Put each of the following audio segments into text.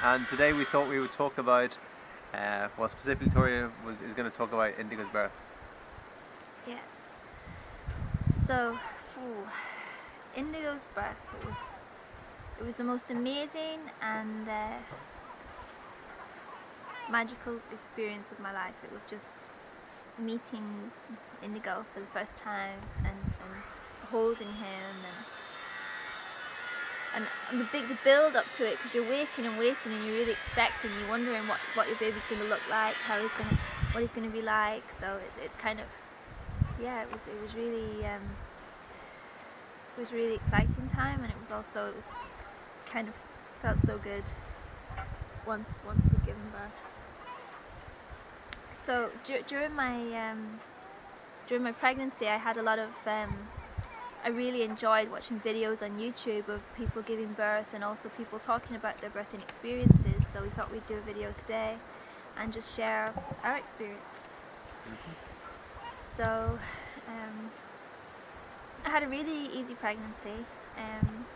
and today we thought we would talk about, well, specifically Toria is going to talk about Indigo's birth. Yeah. So, Indigo's birth, it was the most amazing and magical experience of my life. It was just meeting Indigo for the first time and holding him and the build up to it, because you're waiting and you're really expecting, you're wondering what your baby's going to look like, what he's going to be like. So it's kind of, yeah, it was really exciting time, and it was kind of felt so good once we'd given birth. So during my pregnancy, I had a lot of I really enjoyed watching videos on YouTube of people giving birth and also people talking about their birthing experiences. So we thought we'd do a video today and just share our experience. So I had a really easy pregnancy.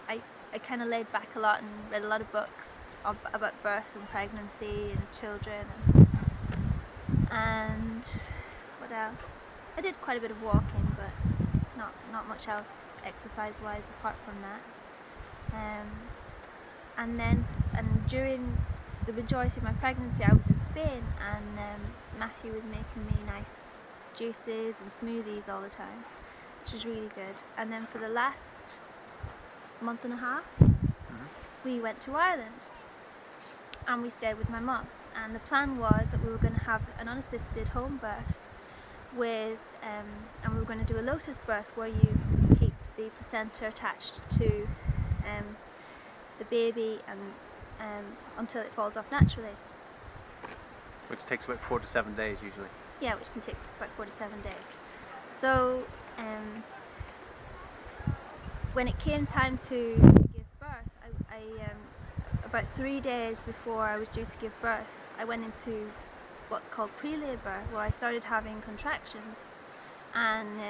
I kind of laid back a lot and read a lot of books about birth and pregnancy and children and what else? I did quite a bit of walking, but not much else exercise-wise apart from that. And during the majority of my pregnancy, I was in Spain, and Matthew was making me nice juices and smoothies all the time, which was really good. And then for the last month and a half, we went to Ireland and we stayed with my mum. And the plan was that we were going to have an unassisted home birth with, and we were going to do a lotus birth where you keep the placenta attached to the baby and until it falls off naturally. Which takes about 4 to 7 days usually. Yeah, which can take about 4 to 7 days. So when it came time to give birth, I about 3 days before I was due to give birth, I went into what's called pre-labour, where I started having contractions, and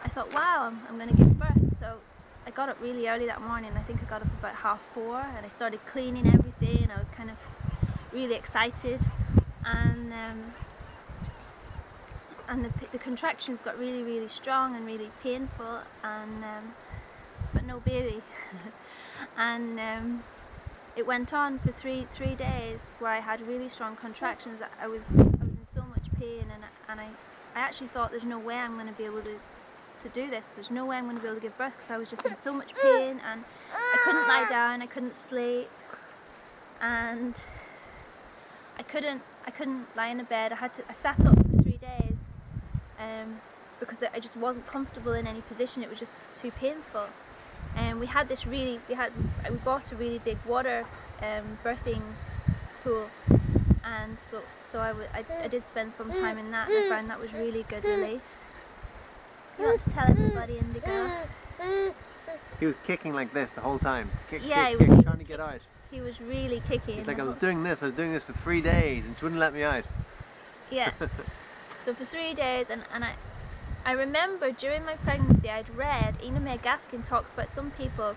I thought, wow, I'm going to give birth. So I got up really early that morning. I think I got up about 4:30, and I started cleaning everything. I was kind of really excited, and the contractions got really strong and really painful, and but no baby. And it went on for three days where I had really strong contractions. I was in so much pain, and I actually thought, there's no way I'm going to be able to do this. There's no way I'm going to be able to give birth, because I was just in so much pain, and I couldn't lie down, I couldn't sleep, and I couldn't lie in a bed. I sat up for 3 days because I just wasn't comfortable in any position. It was just too painful. And we bought a really big water birthing pool, and so I did spend some time in that, and I found that was really good relief. You want to tell everybody, Indigo? He was kicking like this the whole time. Kick, yeah, kick, kick, trying to get out. He was really kicking. He's like, I was doing this for 3 days, and she wouldn't let me out. Yeah. So for 3 days, and I remember during my pregnancy I'd read, Ina May Gaskin talks about some people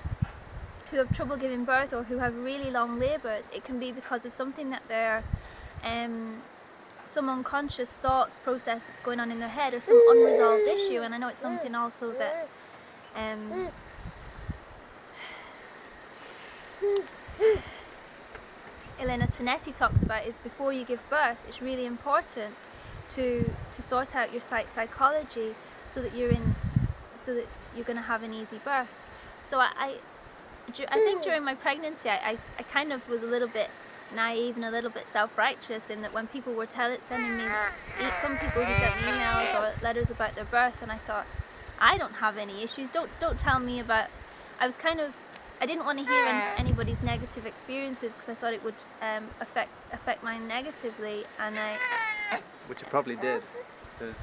who have trouble giving birth or who have really long labours. It can be because of something that they're, some unconscious thoughts process that's going on in their head, or some unresolved issue. And I know it's something also that Elena Tanessi talks about, is before you give birth, it's really important to sort out your psychology so that you're going to have an easy birth. So I think during my pregnancy I kind of was a little bit naive and a little bit self-righteous, in that when people were sending me, some people who sent me emails or letters about their birth, and I thought, I don't have any issues, don't tell me about. I didn't want to hear anybody's negative experiences, because I thought it would affect mine negatively, and which it probably did. There's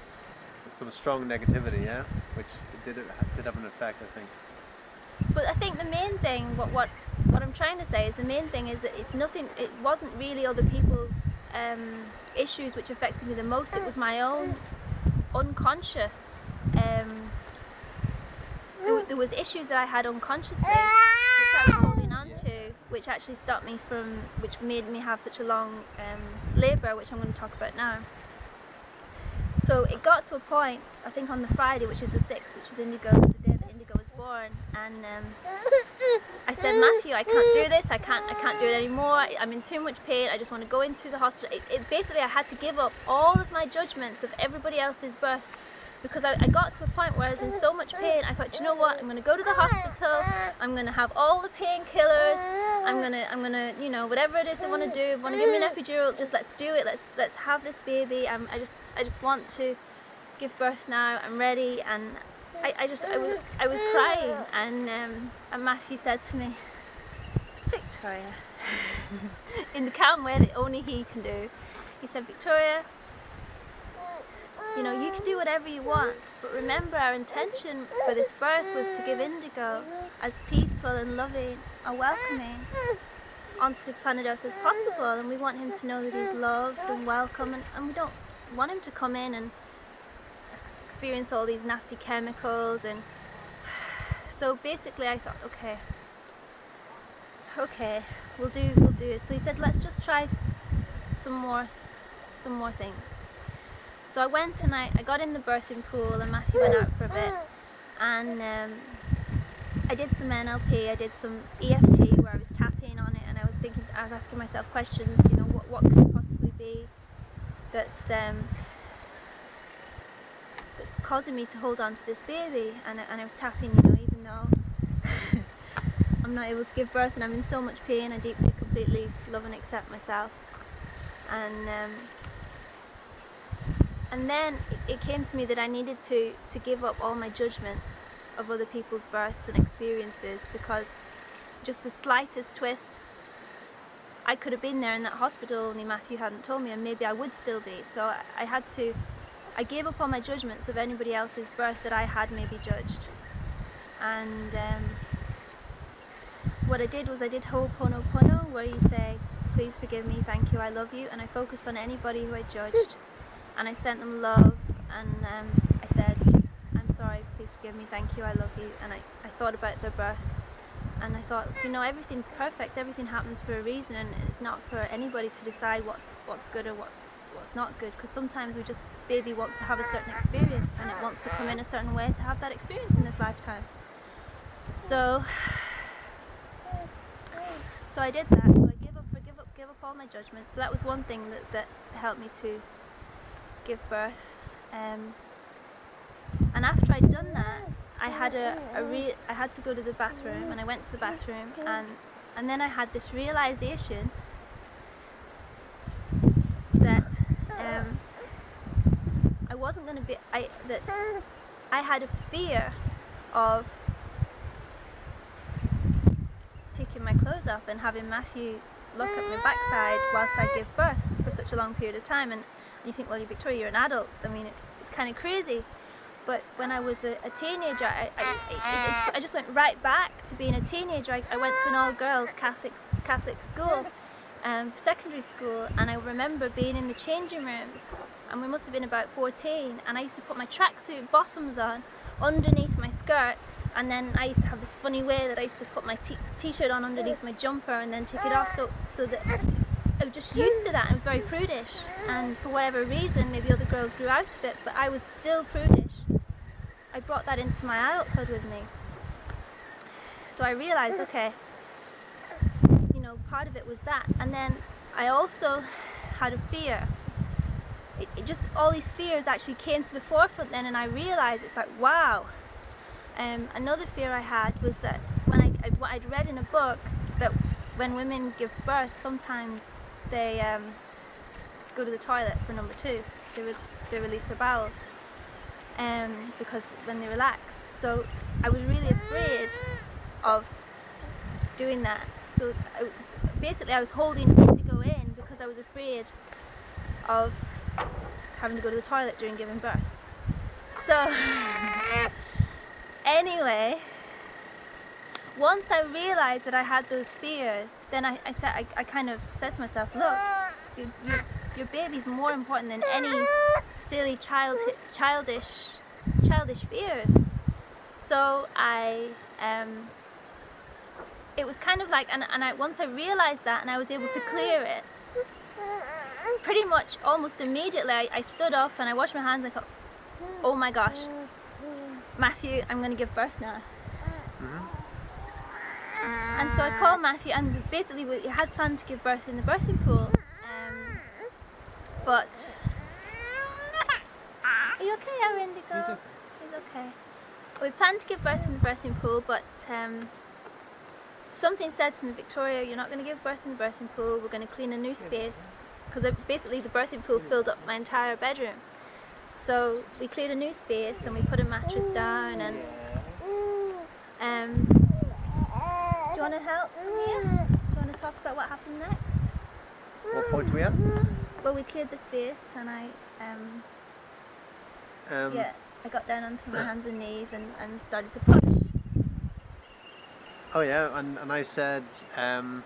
some strong negativity, yeah, which did have an effect, I think. But I think the main thing, what I'm trying to say is, the main thing is that it wasn't really other people's issues which affected me the most. It was my own unconscious. There was issues that I had unconsciously, which I was holding on to, which actually stopped me from, which made me have such a long labour, which I'm going to talk about now. So it got to a point, I think on the Friday, which is the 6th, which is Indigo, the day that Indigo was born, and I said, Matthew, I can't do this, I can't do it anymore, I'm in too much pain, I just want to go into the hospital. Basically I had to give up all of my judgments of everybody else's birth, because I got to a point where I was in so much pain. I thought, you know what, I'm going to go to the hospital, I'm going to have all the painkillers, I'm gonna, you know, whatever it is they want to do, want to give me an epidural, just let's do it, let's have this baby. I just want to give birth now, I'm ready. And I was crying, and Matthew said to me, Victoria, in the calm way that only he can do, he said, Victoria, you know, you can do whatever you want, but remember our intention for this birth was to give Indigo as peaceful and loving and welcoming onto planet Earth as possible, and we want him to know that he's loved and welcome, and we don't want him to come in and experience all these nasty chemicals. And so basically I thought, okay, we'll do it. So he said, let's just try some more things. So I went and I got in the birthing pool, and Matthew went out for a bit, and I did some NLP, I did some EFT where I was tapping on it, and I was asking myself questions, you know, what could it possibly be that's causing me to hold on to this baby. And I was tapping, you know, even though I'm not able to give birth and I'm in so much pain, I deeply, completely love and accept myself. And then it came to me that I needed to give up all my judgment of other people's births and experiences, because just the slightest twist, I could have been there in that hospital, only Matthew hadn't told me, and maybe I would still be. So I gave up all my judgments of anybody else's birth that I had maybe judged. And what I did was I did Ho'oponopono, where you say, please forgive me, thank you, I love you, and I focused on anybody who I judged. And I sent them love, and I said, I'm sorry, please forgive me, thank you, I love you. And I thought about their birth, and I thought, you know, everything's perfect, everything happens for a reason, and it's not for anybody to decide what's good or what's not good, because sometimes baby wants to have a certain experience, and it wants to come in a certain way to have that experience in this lifetime. So I did that, so I gave up all my judgments. So that was one thing that helped me to give birth, and after I'd done that, I had I had to go to the bathroom, and I went to the bathroom, and then I had this realization that I wasn't going to be, that I had a fear of taking my clothes off and having Matthew look at my backside whilst I give birth for such a long period of time. And you think, well, Victoria, you're an adult, I mean, it's kind of crazy. But when I was a teenager, I just went right back to being a teenager. I went to an all-girls Catholic school, secondary school, and I remember being in the changing rooms, and we must have been about 14, and I used to put my tracksuit bottoms on underneath my skirt, and then I used to have this funny way that I used to put my t-shirt on underneath my jumper and then take it off, so that I was just used to that. I was very prudish, and for whatever reason, maybe other girls grew out of it, but I was still prudish. I brought that into my adulthood with me. So I realised, okay, you know, part of it was that. And then I also had a fear. It just, all these fears actually came to the forefront then, and I realised, it's like, wow. Another fear I had was that what I'd read in a book, that when women give birth, sometimes they go to the toilet for number 2. They release their bowels. Because when they relax. So I was really afraid of doing that. So basically I was holding Indigo in because I was afraid of having to go to the toilet during giving birth. So anyway, once I realised that I had those fears, then I kind of said to myself, look, your baby's more important than any silly childish fears. So I it was kind of like, and once I realised that and I was able to clear it, pretty much almost immediately I stood up and I washed my hands and I thought, oh my gosh, Matthew, I'm going to give birth now. And so I called Matthew, and basically we had planned to give birth in the birthing pool, but... Are you okay, our Indigo? He's okay. He's okay. We planned to give birth in the birthing pool, but something said to me, Victoria, you're not going to give birth in the birthing pool, we're going to clean a new space, because basically the birthing pool filled up my entire bedroom. So we cleared a new space and we put a mattress down, and do you want to help me? Do you want to talk about what happened next? What point are we at? Well, we cleared the space and I got down onto my hands and knees and started to push. Oh yeah, and I said, are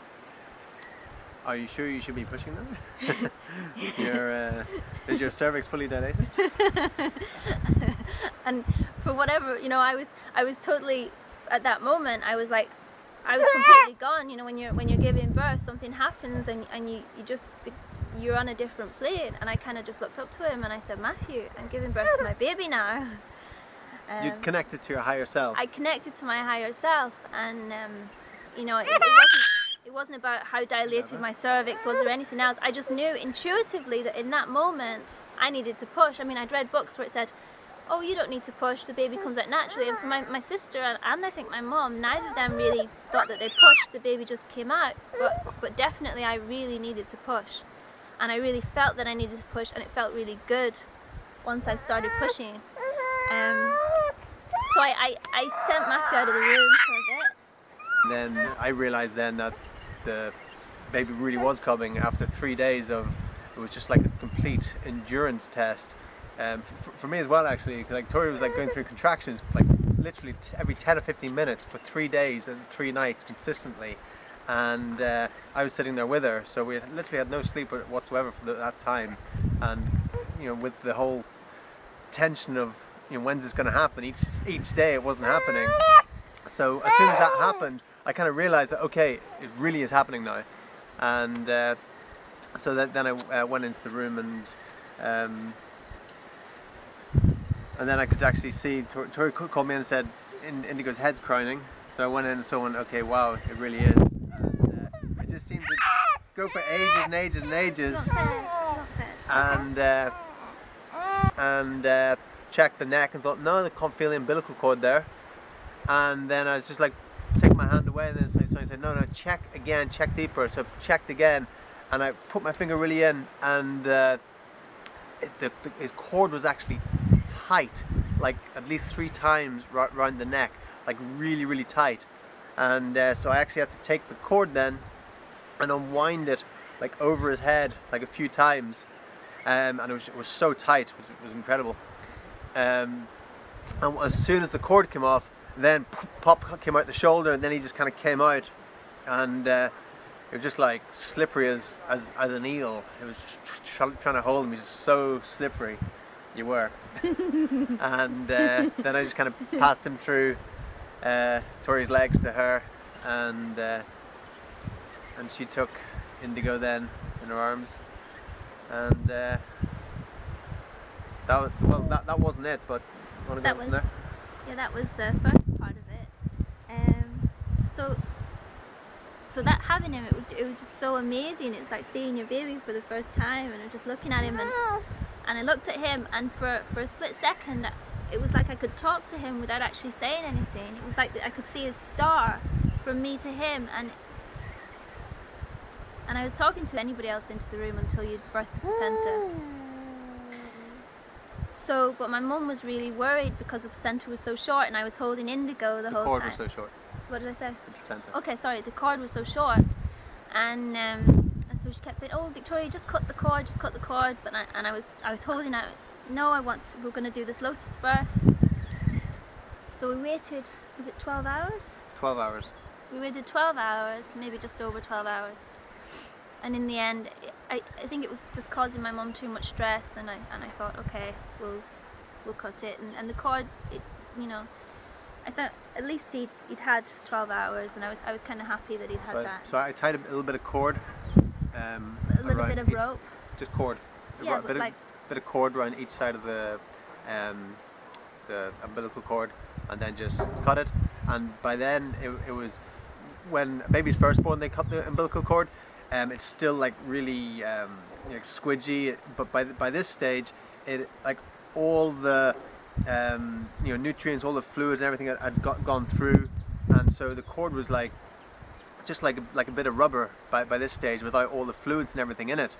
you sure you should be pushing them? Is your cervix fully dilated? And for whatever, you know, I was totally, at that moment, I was completely gone. You know, when you're giving birth, something happens and you're on a different plane. And I kind of just looked up to him and I said, Matthew, I'm giving birth to my baby now. You'd connected to your higher self. I connected to my higher self, and you know, it wasn't about how dilated my cervix was or anything else. I just knew intuitively that in that moment I needed to push. I mean, I'd read books where it said, oh, you don't need to push, the baby comes out naturally. And for my sister and I think my mom, neither of them really thought that they pushed, the baby just came out. But definitely I really needed to push. And I really felt that I needed to push, and it felt really good once I started pushing. So I sent Matthew out of the room for a bit. Then I realised then that the baby really was coming after 3 days of, it was just like a complete endurance test. For me as well, actually, because like Tori was like going through contractions like literally every 10 or 15 minutes for 3 days and 3 nights consistently, and I was sitting there with her, so we literally had no sleep whatsoever for that time. And you know, with the whole tension of, you know, when's this going to happen, each day it wasn't happening. So as soon as that happened, I kind of realized that, okay, it really is happening now. And so then I went into the room, and then I could actually see, Tori called me and said, Indigo's head's crowning. So I went in and saw one, okay, wow, it really is. And it just seemed to go for ages and ages and ages. And checked the neck and thought, no, I can't feel the umbilical cord there. And then I was just like, taking my hand away, and then so I said, no, check again, check deeper. So I checked again, and I put my finger really in, and his cord was actually tight, like at least 3 times around the neck, like really, really tight. And so I actually had to take the cord then and unwind it like over his head like a few times, and it was so tight, it was incredible. And as soon as the cord came off, then pop came out the shoulder, and then he just kind of came out, and it was just like slippery as an eel. It was trying to hold him. He's so slippery. You were. And then I just kind of passed him through Tori's legs to her, and she took Indigo then in her arms, and that wasn't it, but that was there? Yeah, that was the first part of it. So that having him, it was just so amazing. It's like seeing your baby for the first time, and just looking at him, and I looked at him, and for a split second it was like I could talk to him without actually saying anything. It was like I could see his star from me to him, and I was talking to anybody else into the room until you'd birthed the placenta. So, but my mum was really worried because the placenta was so short, and I was holding Indigo the whole time. The cord was so short. What did I say? The placenta. Okay, sorry, the cord was so short, and so she kept saying, "Oh, Victoria, just cut the cord, just cut the cord." But I was holding out. No, we're going to do this lotus birth. So we waited. Was it 12 hours? 12 hours. We waited 12 hours, maybe just over 12 hours. And in the end, I think it was just causing my mum too much stress, and I thought, okay, we'll cut it. And the cord, you know, I thought at least he'd had 12 hours, and I was kind of happy that he'd had that. So I tied a little bit of cord. A little bit of rope. Just cord. Yeah, a bit of cord around each side of the umbilical cord, and then just cut it. And by then it was, when a baby's first born, they cut the umbilical cord. It's still like really squidgy, but by this stage, it like all the nutrients, all the fluids and everything had gone through, and so the cord was like just like a bit of rubber by this stage, without all the fluids and everything in it.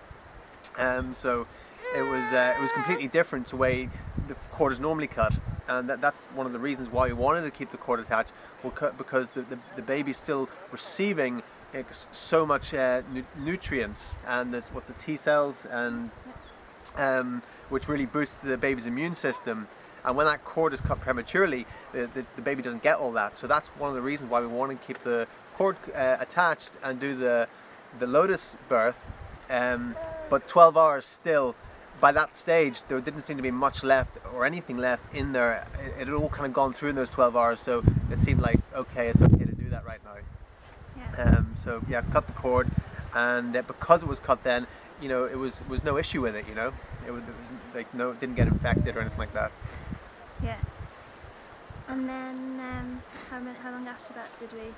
So it was completely different to the way the cord is normally cut, and that's one of the reasons why we wanted to keep the cord attached, because the baby's still receiving so much nutrients, and there's what the T cells and which really boosts the baby's immune system. And when that cord is cut prematurely, the baby doesn't get all that. So that's one of the reasons why we want to keep the cord attached and do the lotus birth. But 12 hours still, by that stage, there didn't seem to be much left or anything left in there. It had all kind of gone through in those 12 hours, so it seemed like, okay, it's okay to do that right now. Yeah. So yeah, cut the cord, and because it was cut then, it was no issue with it. It was like it didn't get infected or anything like that. Yeah. And then how long after that did we?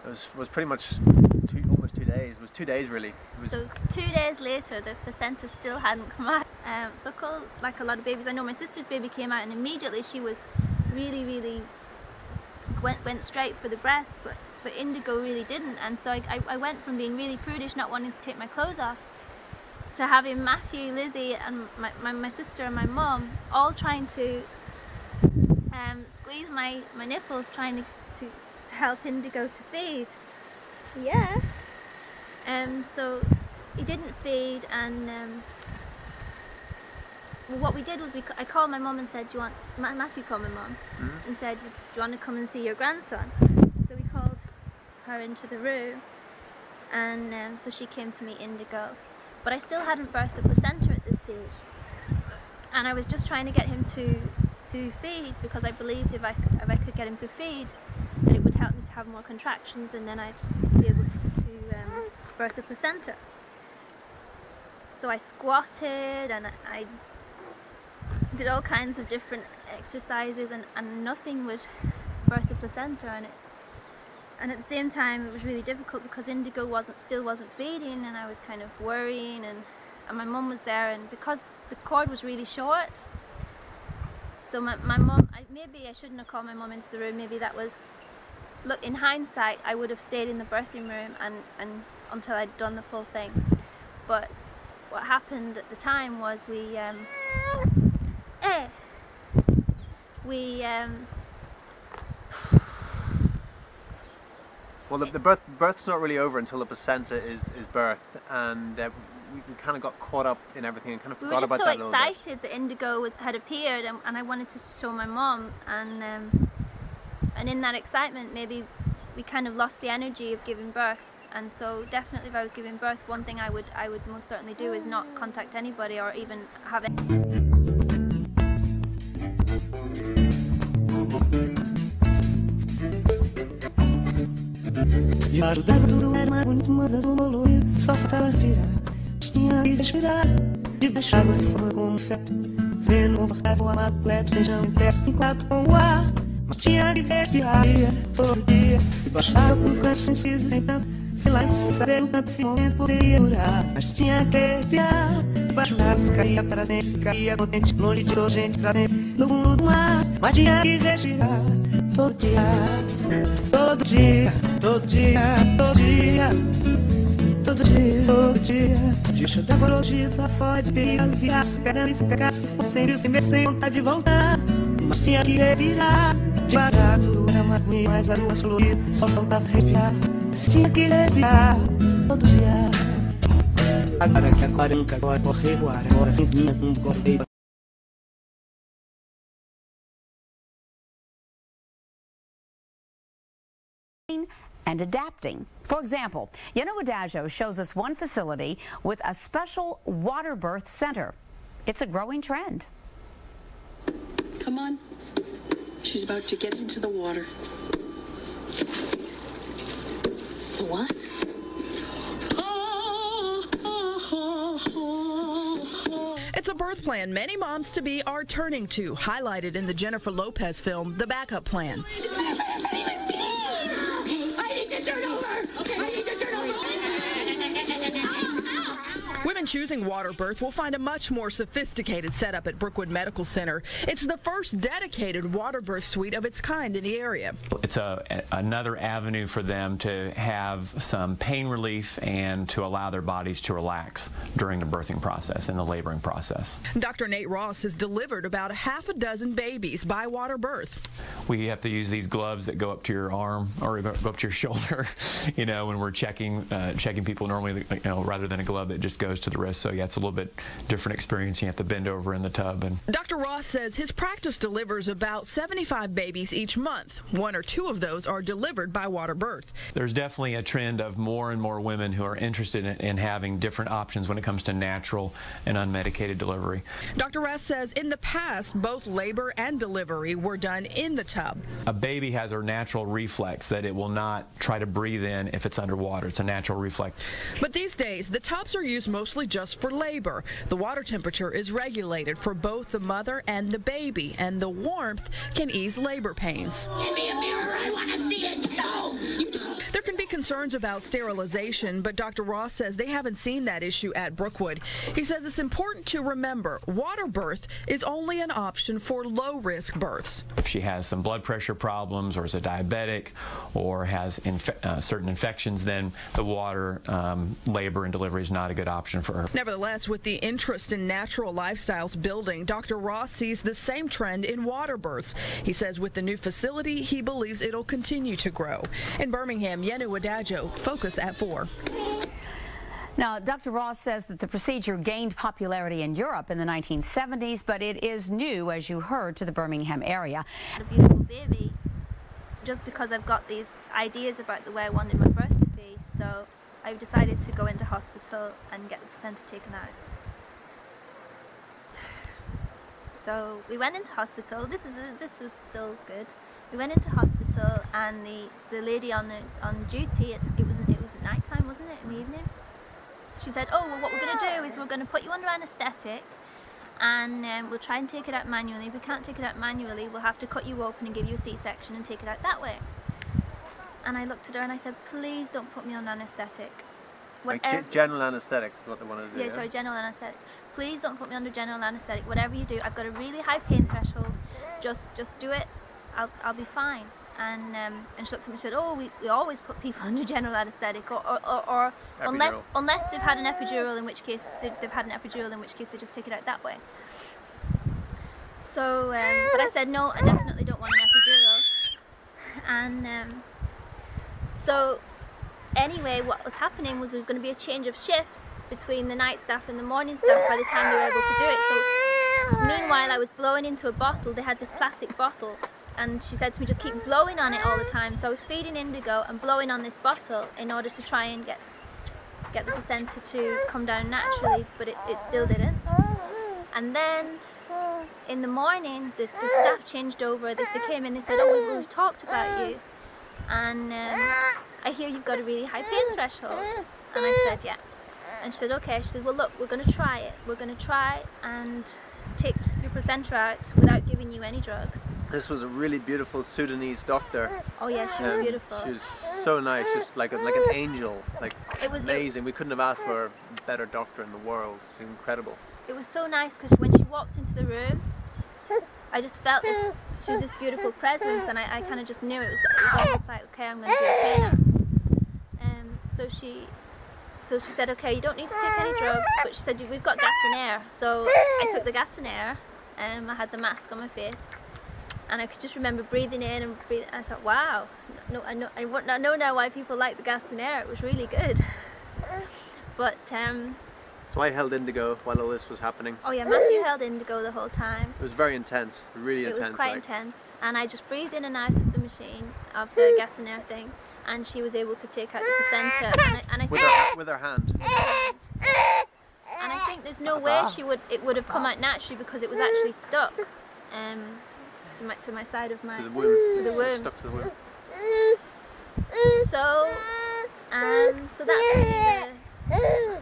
It was pretty much almost 2 days. It was 2 days really. So 2 days later, the placenta still hadn't come out. So like a lot of babies, I know my sister's baby came out, and immediately she was really went straight for the breast, but Indigo really didn't. And so I went from being really prudish, not wanting to take my clothes off, to having Matthew, Lizzie, and my sister and my mum all trying to squeeze my nipples, trying to help Indigo to feed. Yeah. So he didn't feed, and well, what we did was I called my mum and said, "Do you want?" Matthew called my mum and said, "Do you want to come and see your grandson?" So we called her into the room, and so she came to meet Indigo. But I still hadn't birthed the placenta at this stage, and I was just trying to get him to feed, because I believed if I could get him to feed, that it would help me to have more contractions, and then I'd be able to birth the placenta. So I squatted, and I did all kinds of different exercises, and nothing would birth the placenta, and at the same time it was really difficult because Indigo still wasn't feeding, and I was kind of worrying, and my mum was there, and because the cord was really short, so my mum, maybe I shouldn't have called my mum into the room. Maybe that was, look, in hindsight I would have stayed in the birthing room and until I'd done the full thing. But what happened at the time was well, the birth's not really over until the placenta is birthed, and we kind of got caught up in everything and kind of forgot about that a little bit. We were just so excited that Indigo had appeared, and I wanted to show my mom, and in that excitement maybe we kind of lost the energy of giving birth. And so definitely if I was giving birth, one thing I would most certainly do is not contact anybody or even have it. De ajudar tudo era bonito, mas azul colorido, só faltava virar. Tinha que respirar, debaixo d'água se forma como um feto. Sendo confortável, amado, completo, feijão em teste, enquanto com o ar. Mas tinha que respirar, todo dia, debaixo d'água com canto sem siso, sem tanto. Sei lá, sem saber o tanto esse momento poderia durar. Mas tinha que respirar, debaixo d'água ficaria para sempre, ficaria contente, longe de toda gente pra sempre, no fundo do mar. Mas tinha que respirar, todo dia, todo dia, todo dia, todo dia, todo dia, todo dia. Deixa da biologia lá fora de perigo, aliviar, se pegando e se pegar, se for sem sem ver, sem vontade de voltar. Mas tinha que revirar, devagar, tudo era mais ruim, mas a lua colorida, só faltava respirar. Mas tinha que revirar, todo dia. Agora que agora nunca agora correr, agora sim, um correio. And adapting. For example, Yeno Adagio shows us one facility with a special water birth center. It's a growing trend. Come on. She's about to get into the water. The what? It's a birth plan many moms-to-be are turning to, highlighted in the Jennifer Lopez film, The Backup Plan. Women choosing water birth will find a much more sophisticated setup at Brookwood Medical Center. It's the first dedicated water birth suite of its kind in the area. It's another avenue for them to have some pain relief and to allow their bodies to relax during the birthing process and the laboring process. Dr. Nate Ross has delivered about half a dozen babies by water birth. We have to use these gloves that go up to your arm or go up to your shoulder, you know, when we're checking people normally, you know, rather than a glove that just goes to the wrist. So yeah, it's a little bit different experience. You have to bend over in the tub. And Dr. Ross says his practice delivers about 75 babies each month. 1 or 2 of those are delivered by water birth. There's definitely a trend of more and more women who are interested in having different options when it comes to natural and unmedicated delivery. Dr. Ross says in the past, both labor and delivery were done in the tub. A baby has a natural reflex that it will not try to breathe in if it's underwater. It's a natural reflex. But these days, the tubs are used mostly just for labor. The water temperature is regulated for both the mother and the baby, and the warmth can ease labor pains. Give me a mirror, I want to see it. No! There can be concerns about sterilization, but Dr. Ross says they haven't seen that issue at Brookwood. He says it's important to remember water birth is only an option for low-risk births. If she has some blood pressure problems or is a diabetic or has certain infections, then the water labor and delivery is not a good option for her. Nevertheless, with the interest in natural lifestyles building, Dr. Ross sees the same trend in water births. He says with the new facility, he believes it'll continue to grow. In Birmingham, Yenu Adajo, Focus at 4. Now, Dr. Ross says that the procedure gained popularity in Europe in the 1970s, but it is new, as you heard, to the Birmingham area. A beautiful baby, just because I've got these ideas about the way I wanted my birth to be, so I've decided to go into hospital and get the placenta taken out. So we went into hospital. This was still good. We went into hospital, and the lady on duty, it was at night time, wasn't it, in the evening? She said, oh, well, what we're going to do is we're going to put you under anaesthetic, and we'll try and take it out manually. If we can't take it out manually, we'll have to cut you open and give you a C-section and take it out that way. And I looked at her and I said, please don't put me on anaesthetic. Like general anaesthetic is what they wanted to do. Yeah, sorry, general anaesthetic. Please don't put me under general anaesthetic. Whatever you do, I've got a really high pain threshold. Just do it. I'll be fine. And she looked at me and said, oh, we always put people under general anaesthetic, or unless they've had an epidural, in which case they've had an epidural, in which case they just take it out that way. So, but I said no, I definitely don't want an epidural. And so anyway, what was happening was there was going to be a change of shifts between the night staff and the morning staff by the time they were able to do it. So meanwhile, I was blowing into a bottle. They had this plastic bottle. And she said to me, just keep blowing on it all the time. So I was feeding indigo and blowing on this bottle in order to try and get the placenta to come down naturally, but it still didn't. And then in the morning, the staff changed over. They came in, they said, oh, we've talked about you. And I hear you've got a really high pain threshold. And I said, yeah. And she said, okay. She said, well, look, we're going to try it. We're going to try and take your placenta out without giving you any drugs. This was a really beautiful Sudanese doctor. Oh yeah, she was beautiful. She was so nice, just like an angel, like it was amazing. We couldn't have asked for a better doctor in the world. She was incredible. It was so nice because when she walked into the room, I just felt this. She was this beautiful presence, and I kind of just knew it was almost like, okay, I'm going to be okay now. So she said, okay, you don't need to take any drugs, but she said we've got gas and air. So I took the gas and air, and I had the mask on my face. And I could just remember breathing in and breathing. I thought, wow, no, I know now why people like the gas and air. It was really good. But so I held indigo while all this was happening. Oh yeah, Matthew held indigo the whole time. It was very intense, really intense. It was quite intense, and I just breathed in and out of the machine, of the gas and air thing, and she was able to take out the placenta. And I with her hand. And I think there's no way it would have come out naturally because it was actually stuck. to my side of my To the womb. to the womb. Stuck to the womb. So that's really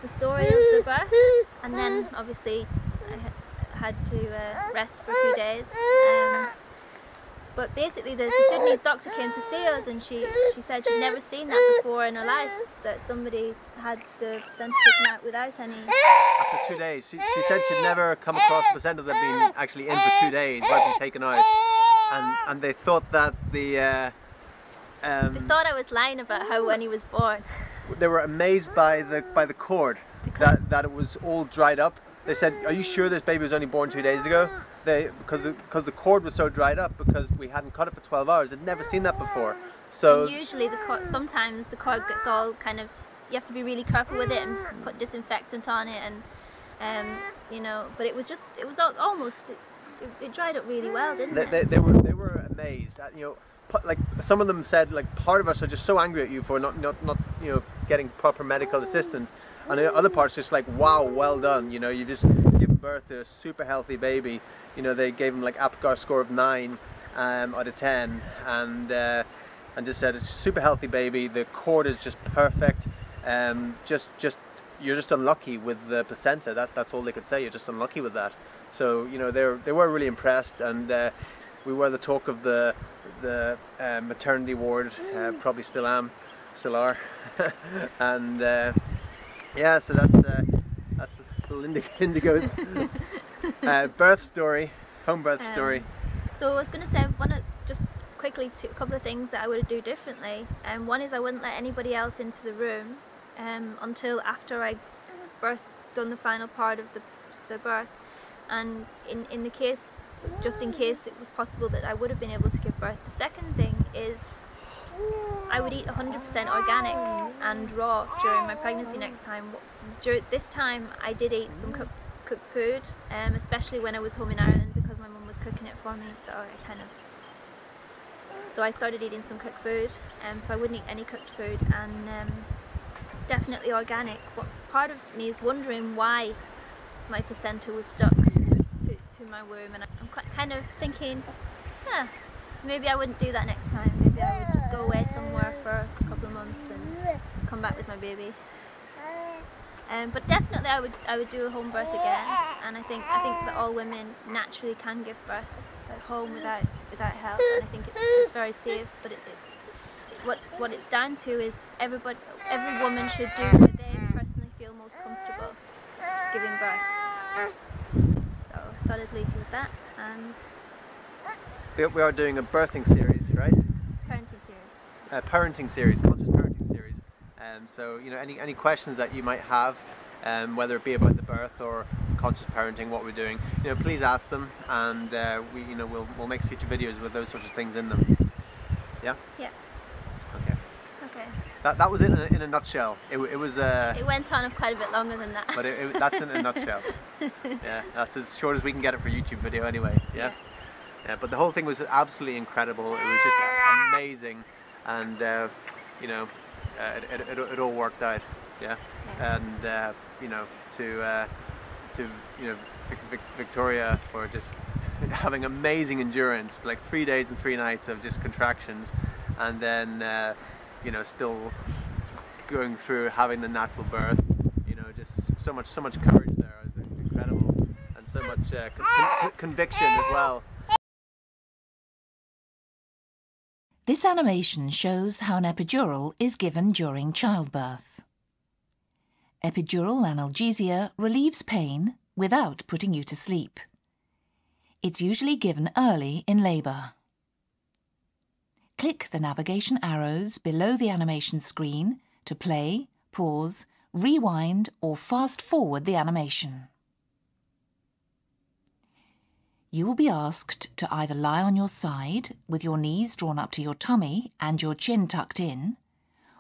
the story of the birth, and then obviously I had to rest for a few days. But basically, the Sudanese doctor came to see us, and she said she'd never seen that before in her life, that somebody had the placenta taken out without any. After 2 days, she said she'd never come across a placenta that had been actually in for 2 days, without being taken out, and they thought that They thought I was lying about how when he was born. they were amazed by the cord, that it was all dried up. They said, "Are you sure this baby was only born 2 days ago?" Because the cord was so dried up, because we hadn't cut it for 12 hours. They'd never seen that before. So And usually sometimes the cord gets all kind of, you have to be really careful with it and put disinfectant on it, and you know. But it was almost it dried up really well, didn't it? They were amazed. At, like some of them said, like, part of us are just so angry at you for not getting proper medical assistance, and the other part's just like, wow, well done. You just given birth to a super healthy baby. They gave him like APGAR score of 9 out of 10, and just said it's a super healthy baby. The cord is just perfect. You're just unlucky with the placenta. That's all they could say. You're just unlucky with that. So they were really impressed, and we were the talk of the maternity ward. Probably still are. And yeah, so that's little Indigo's birth story, home birth story. So I was going to say, I want to just quickly a couple of things that I would do differently. One is I wouldn't let anybody else into the room until after I done the final part of the birth, and in the case, just in case it was possible that I would have been able to give birth. The second thing is I would eat 100% organic and raw during my pregnancy next time. This time I did eat some cooked food, especially when I was home in Ireland, because my mum was cooking it for me, so I started eating some cooked food, so I wouldn't eat any cooked food, and definitely organic. But part of me is wondering why my placenta was stuck to my womb, and I'm kind of thinking, maybe I wouldn't do that next time. Maybe I would just go away somewhere for a couple of months and come back with my baby. But definitely I would do a home birth again, and I think that all women naturally can give birth at home without help, and I think it's very safe. But what it's down to is every woman should do what they personally feel most comfortable giving birth. So I thought I'd leave you with that. And we are doing a birthing series, right? parenting series. Parenting series, conscious parenting series. So any questions that you might have, whether it be about the birth or conscious parenting, what we're doing, please ask them, and we'll make future videos with those sorts of things in them. Yeah. Yeah. Okay. Okay. That was it in a nutshell. It was. It went on quite a bit longer than that. But that's in a nutshell. Yeah, that's as short as we can get it for YouTube video anyway. Yeah. Yeah, but the whole thing was absolutely incredible. It was just amazing, and it all worked out. Yeah. And to Victoria for just having amazing endurance for like 3 days and 3 nights of just contractions, and then still going through having the natural birth. Just so much courage there. It was incredible, and so much conviction as well. This animation shows how an epidural is given during childbirth. Epidural analgesia relieves pain without putting you to sleep. It's usually given early in labour. Click the navigation arrows below the animation screen to play, pause, rewind or fast forward the animation. You will be asked to either lie on your side with your knees drawn up to your tummy and your chin tucked in,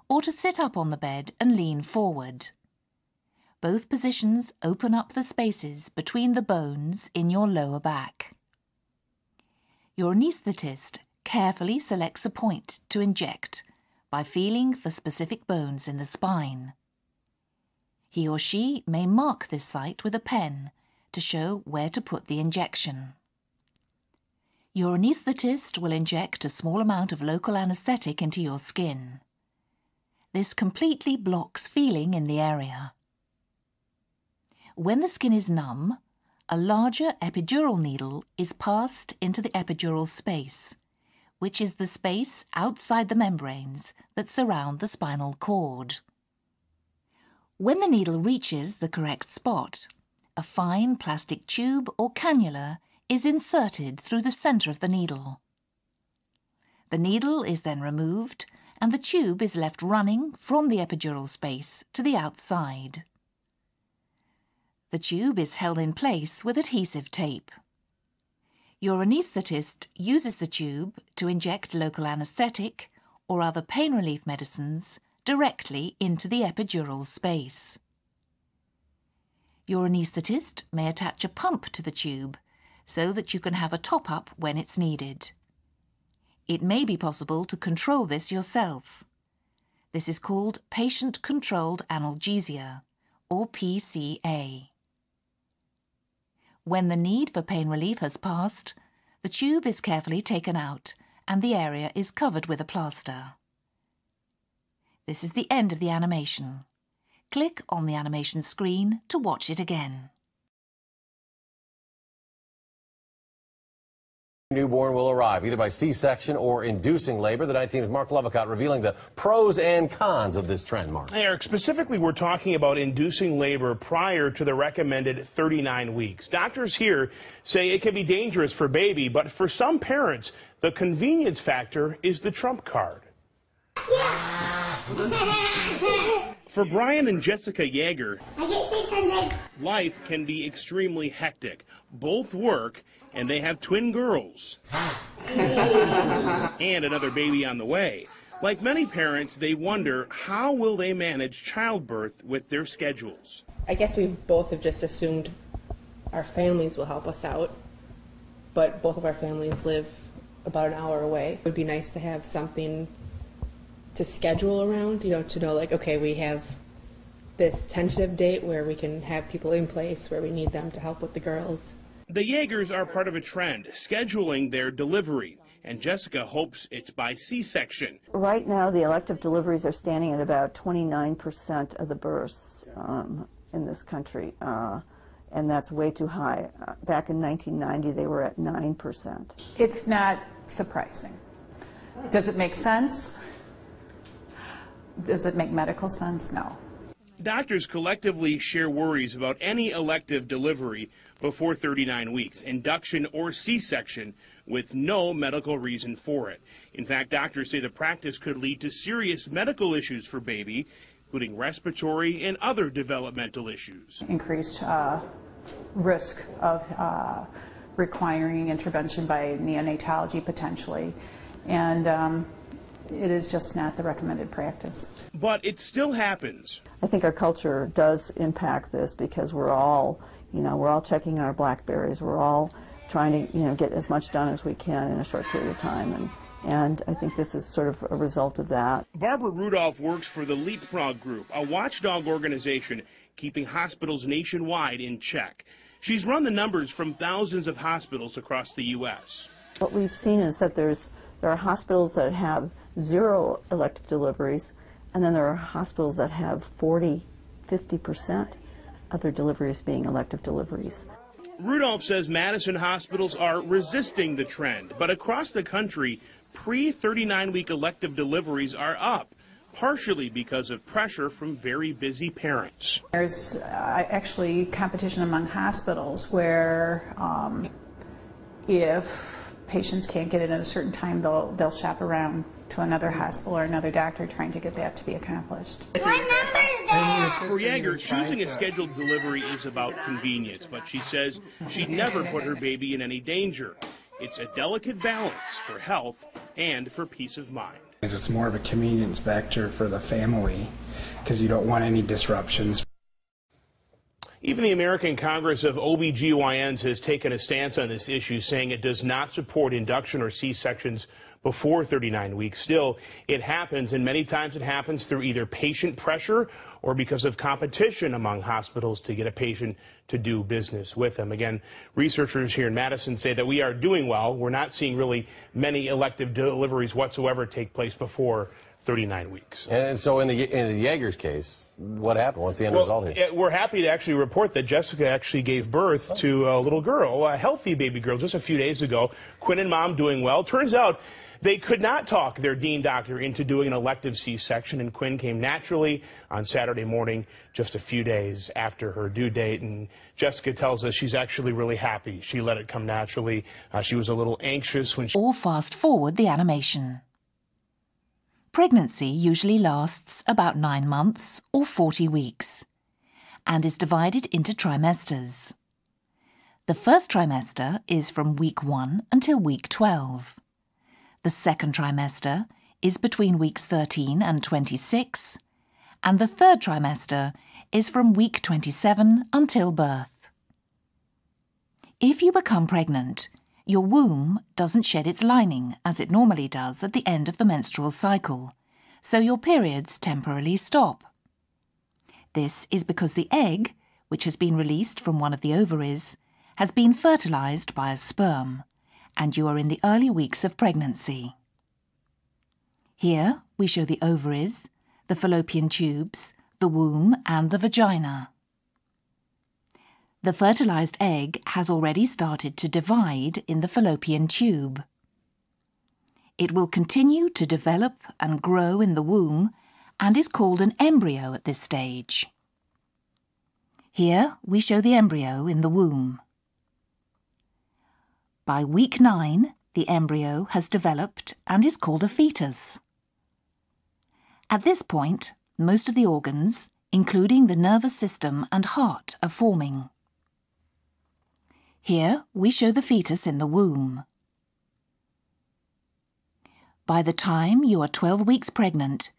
or to sit up on the bed and lean forward. Both positions open up the spaces between the bones in your lower back. Your anaesthetist carefully selects a point to inject by feeling for specific bones in the spine. He or she may mark this site with a pen to show where to put the injection. Your anaesthetist will inject a small amount of local anaesthetic into your skin. This completely blocks feeling in the area. When the skin is numb, a larger epidural needle is passed into the epidural space, which is the space outside the membranes that surround the spinal cord. When the needle reaches the correct spot, a fine plastic tube or cannula is inserted through the centre of the needle. The needle is then removed and the tube is left running from the epidural space to the outside. The tube is held in place with adhesive tape. Your anaesthetist uses the tube to inject local anaesthetic or other pain relief medicines directly into the epidural space. Your anaesthetist may attach a pump to the tube so that you can have a top-up when it's needed. It may be possible to control this yourself. This is called patient-controlled analgesia, or PCA. When the need for pain relief has passed, the tube is carefully taken out and the area is covered with a plaster. This is the end of the animation. Click on the animation screen to watch it again. Newborn will arrive either by C-section or inducing labor. The 19's Mark Lovicott revealing the pros and cons of this trend, Mark. Eric, specifically we're talking about inducing labor prior to the recommended 39 weeks. Doctors here say it can be dangerous for baby, but for some parents, the convenience factor is the trump card. For Brian and Jessica Yeager, life can be extremely hectic. Both work, and they have twin girls and another baby on the way. Like many parents, they wonder how will they manage childbirth with their schedules. I guess we both have just assumed our families will help us out, but both of our families live about an hour away. It would be nice to have something to schedule around, you know, to know like, okay, we have this tentative date where we can have people in place where we need them to help with the girls. The Yeagers are part of a trend, scheduling their delivery, and Jessica hopes it's by C-section. Right now, the elective deliveries are standing at about 29% of the births in this country, and that's way too high. Back in 1990, they were at 9%. It's not surprising. Does it make sense? Does it make medical sense? No. Doctors collectively share worries about any elective delivery before 39 weeks, induction or C-section, with no medical reason for it. In fact, doctors say the practice could lead to serious medical issues for baby, including respiratory and other developmental issues. Increased risk of requiring intervention by neonatology potentially, and it is just not the recommended practice. But it still happens. I think our culture does impact this because we're all checking our BlackBerries. We're all trying to, get as much done as we can in a short period of time, and I think this is sort of a result of that. Barbara Rudolph works for the Leapfrog Group, a watchdog organization keeping hospitals nationwide in check. She's run the numbers from thousands of hospitals across the U.S. What we've seen is that there are hospitals that have 0 elective deliveries, and then there are hospitals that have 40–50% of their deliveries being elective deliveries. Rudolph says Madison hospitals are resisting the trend, but across the country, pre-39-week elective deliveries are up, partially because of pressure from very busy parents. There's actually competition among hospitals where if patients can't get it at a certain time, they'll shop around to another hospital or another doctor trying to get that to be accomplished. What number is that? For Yeager, choosing a scheduled delivery is about convenience, but she says she'd never put her baby in any danger. It's a delicate balance for health and for peace of mind. It's more of a convenience factor for the family because you don't want any disruptions. Even the American Congress of OBGYNs has taken a stance on this issue, saying it does not support induction or C-sections before 39 weeks. Still, it happens, and many times it happens through either patient pressure or because of competition among hospitals to get a patient to do business with them. Again, researchers here in Madison say that we are doing well. We're not seeing really many elective deliveries whatsoever take place before 39 weeks. And so in the Jaeger's case, what happened? What's the end result here? We're happy to actually report that Jessica actually gave birth to a little girl, a healthy baby girl, just a few days ago. Quinn and mom doing well. Turns out they could not talk their dean doctor into doing an elective C-section, and Quinn came naturally on Saturday morning, just a few days after her due date. And Jessica tells us she's actually really happy. She let it come naturally. She was a little anxious when she... Or fast forward the animation. Pregnancy usually lasts about 9 months or 40 weeks and is divided into trimesters. The first trimester is from week 1 until week 12. The second trimester is between weeks 13 and 26, and the third trimester is from week 27 until birth. If you become pregnant, your womb doesn't shed its lining as it normally does at the end of the menstrual cycle, so your periods temporarily stop. This is because the egg, which has been released from one of the ovaries, has been fertilized by a sperm, and you are in the early weeks of pregnancy. Here we show the ovaries, the fallopian tubes, the womb and the vagina. The fertilized egg has already started to divide in the fallopian tube. It will continue to develop and grow in the womb and is called an embryo at this stage. Here we show the embryo in the womb. By week 9, the embryo has developed and is called a fetus. At this point, most of the organs, including the nervous system and heart, are forming. Here we show the fetus in the womb. By the time you are 12 weeks pregnant,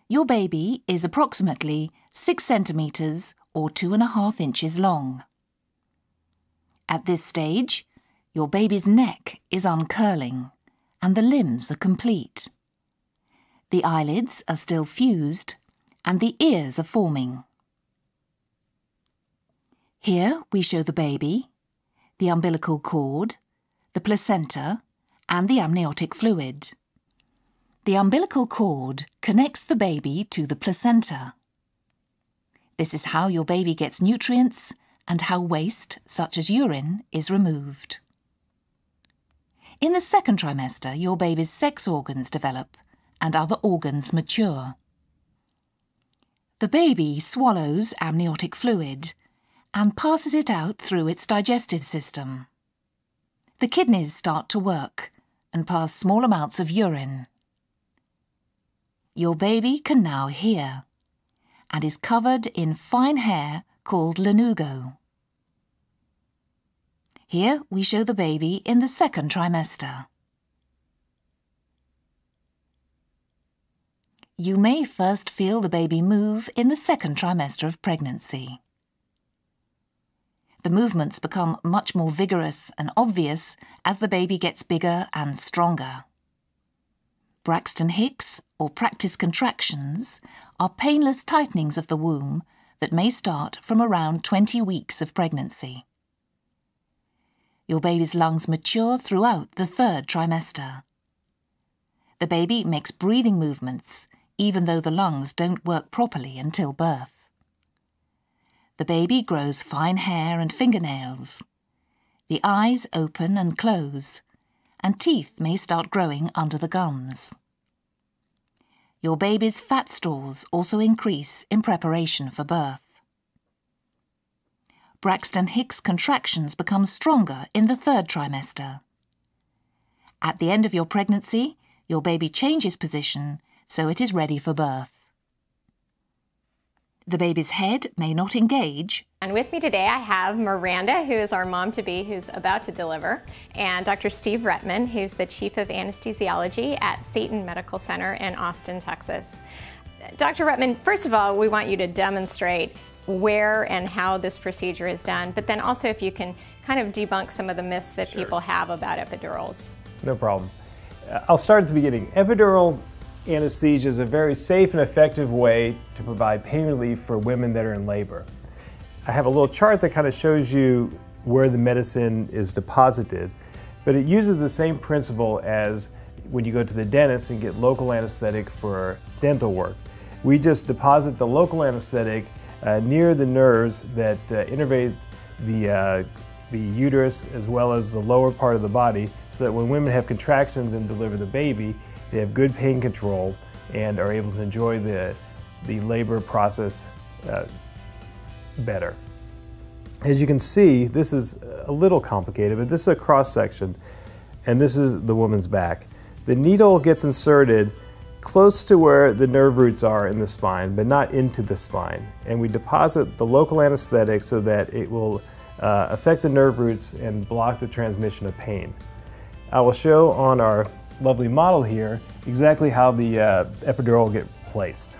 your baby is approximately 6 centimetres or 2.5 inches long. At this stage, your baby's neck is uncurling and the limbs are complete. The eyelids are still fused and the ears are forming. Here we show the baby, the umbilical cord, the placenta and the amniotic fluid. The umbilical cord connects the baby to the placenta. This is how your baby gets nutrients and how waste, such as urine, is removed. In the second trimester, your baby's sex organs develop and other organs mature. The baby swallows amniotic fluid and passes it out through its digestive system. The kidneys start to work and pass small amounts of urine. Your baby can now hear and is covered in fine hair called lanugo. Here we show the baby in the second trimester. You may first feel the baby move in the second trimester of pregnancy. The movements become much more vigorous and obvious as the baby gets bigger and stronger. Braxton Hicks, or practice contractions, are painless tightenings of the womb that may start from around 20 weeks of pregnancy. Your baby's lungs mature throughout the third trimester. The baby makes breathing movements, even though the lungs don't work properly until birth. The baby grows fine hair and fingernails. The eyes open and close, and teeth may start growing under the gums. Your baby's fat stores also increase in preparation for birth. Braxton Hicks contractions become stronger in the third trimester. At the end of your pregnancy, your baby changes position so it is ready for birth. The baby's head may not engage. And with me today I have Miranda, who is our mom-to-be who's about to deliver, and Dr. Steve Rettman, who's the Chief of Anesthesiology at Seton Medical Center in Austin, Texas. Dr. Rettman, first of all, we want you to demonstrate where and how this procedure is done, but then also if you can kind of debunk some of the myths that people have about epidurals. No problem. I'll start at the beginning. Epidural anesthesia is a very safe and effective way to provide pain relief for women that are in labor. I have a little chart that kind of shows you where the medicine is deposited, but it uses the same principle as when you go to the dentist and get local anesthetic for dental work. We just deposit the local anesthetic near the nerves that innervate the uterus as well as the lower part of the body, so that when women have contractions and deliver the baby, they have good pain control and are able to enjoy the labor process better. As you can see, this is a little complicated, but this is a cross section, and this is the woman's back. The needle gets inserted close to where the nerve roots are in the spine, but not into the spine. And we deposit the local anesthetic so that it will affect the nerve roots and block the transmission of pain. I will show on our lovely model here exactly how the epidural will get placed.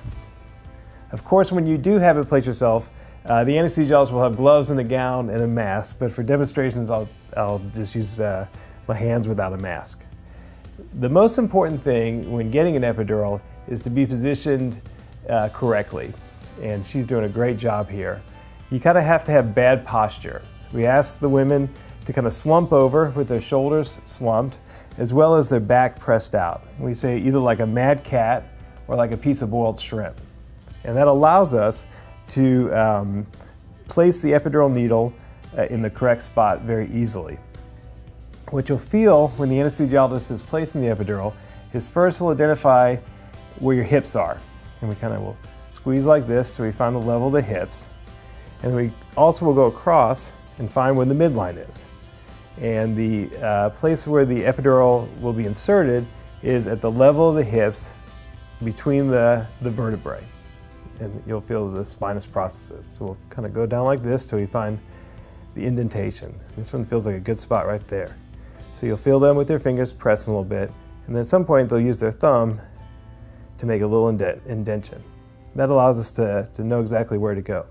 Of course, when you do have it placed yourself, the anesthesiologist will have gloves and a gown and a mask, but for demonstrations I'll just use my hands without a mask. The most important thing when getting an epidural is to be positioned correctly, and she's doing a great job here. You kind of have to have bad posture. We ask the women to kind of slump over with their shoulders slumped, as well as their back pressed out. We say either like a mad cat or like a piece of boiled shrimp. And that allows us to place the epidural needle in the correct spot very easily. What you'll feel when the anesthesiologist is placing the epidural is first he'll identify where your hips are. And we kind of will squeeze like this till we find the level of the hips. And we also will go across and find where the midline is. And the place where the epidural will be inserted is at the level of the hips between the vertebrae. And you'll feel the spinous processes. So we'll kind of go down like this till we find the indentation. This one feels like a good spot right there. So you'll feel them with their fingers pressing a little bit, and then at some point they'll use their thumb to make a little indentation. That allows us to know exactly where to go.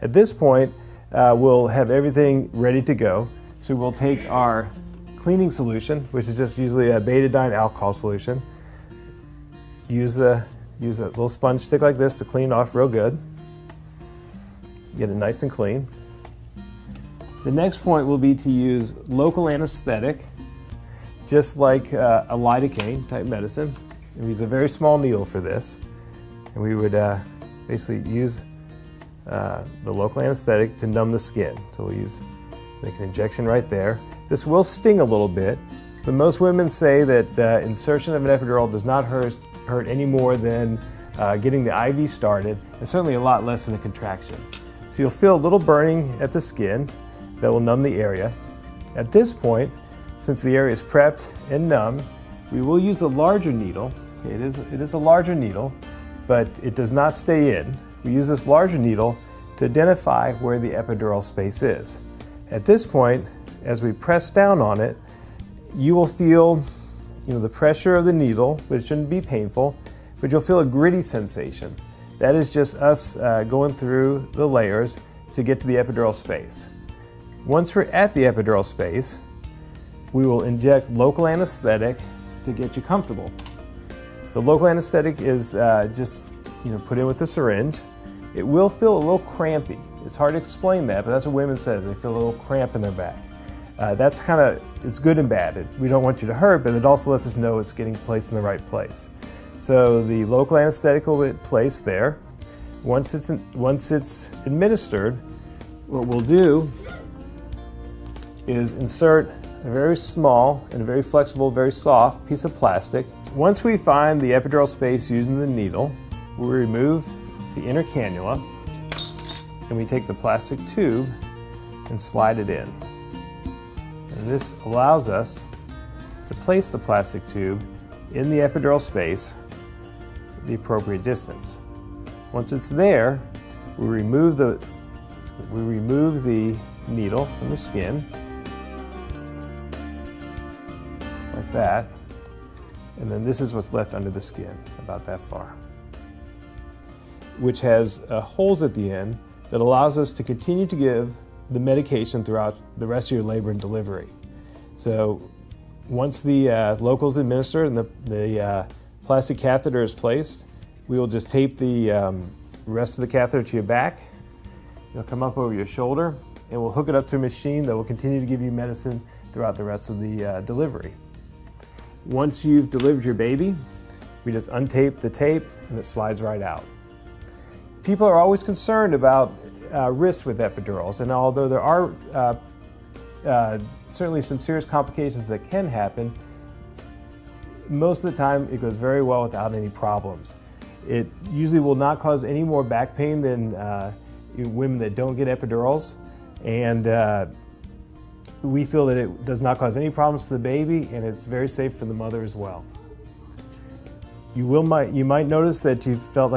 At this point, we'll have everything ready to go. So we'll take our cleaning solution, which is just usually a betadine alcohol solution. Use a little sponge stick like this to clean off real good. Get it nice and clean. The next point will be to use local anesthetic, just like a lidocaine type medicine. And we use a very small needle for this. And we would basically use the local anesthetic to numb the skin. So we'll make an injection right there. This will sting a little bit, but most women say that insertion of an epidural does not hurt any more than getting the IV started, and certainly a lot less than a contraction. So you'll feel a little burning at the skin that will numb the area. At this point, since the area is prepped and numb, we will use a larger needle. It is a larger needle, but it does not stay in. We use this larger needle to identify where the epidural space is. At this point, as we press down on it, you will feel the pressure of the needle, but it shouldn't be painful, but you'll feel a gritty sensation. That is just us going through the layers to get to the epidural space. Once we're at the epidural space, we will inject local anesthetic to get you comfortable. The local anesthetic is just put in with a syringe. It will feel a little crampy. It's hard to explain that, but that's what women say. They feel a little cramp in their back. That's it's good and bad. We don't want you to hurt, but it also lets us know it's getting placed in the right place. So the local anesthetic will be placed there. Once it's administered, what we'll do is insert a very small and a very flexible, very soft piece of plastic. Once we find the epidural space using the needle, we remove the inner cannula and we take the plastic tube and slide it in. And this allows us to place the plastic tube in the epidural space at the appropriate distance. Once it's there, we remove the needle from the skin like that, and then this is what's left under the skin, about that far, which has holes at the end that allows us to continue to give the medication throughout the rest of your labor and delivery. So once the local is administered and the plastic catheter is placed, we will just tape the rest of the catheter to your back. It'll come up over your shoulder, and we'll hook it up to a machine that will continue to give you medicine throughout the rest of the delivery. Once you've delivered your baby, we just untape the tape and it slides right out. People are always concerned about risks with epidurals, and although there are certainly some serious complications that can happen, most of the time it goes very well without any problems. It usually will not cause any more back pain than women that don't get epidurals, and we feel that it does not cause any problems to the baby, and it's very safe for the mother as well. You might notice that you felt like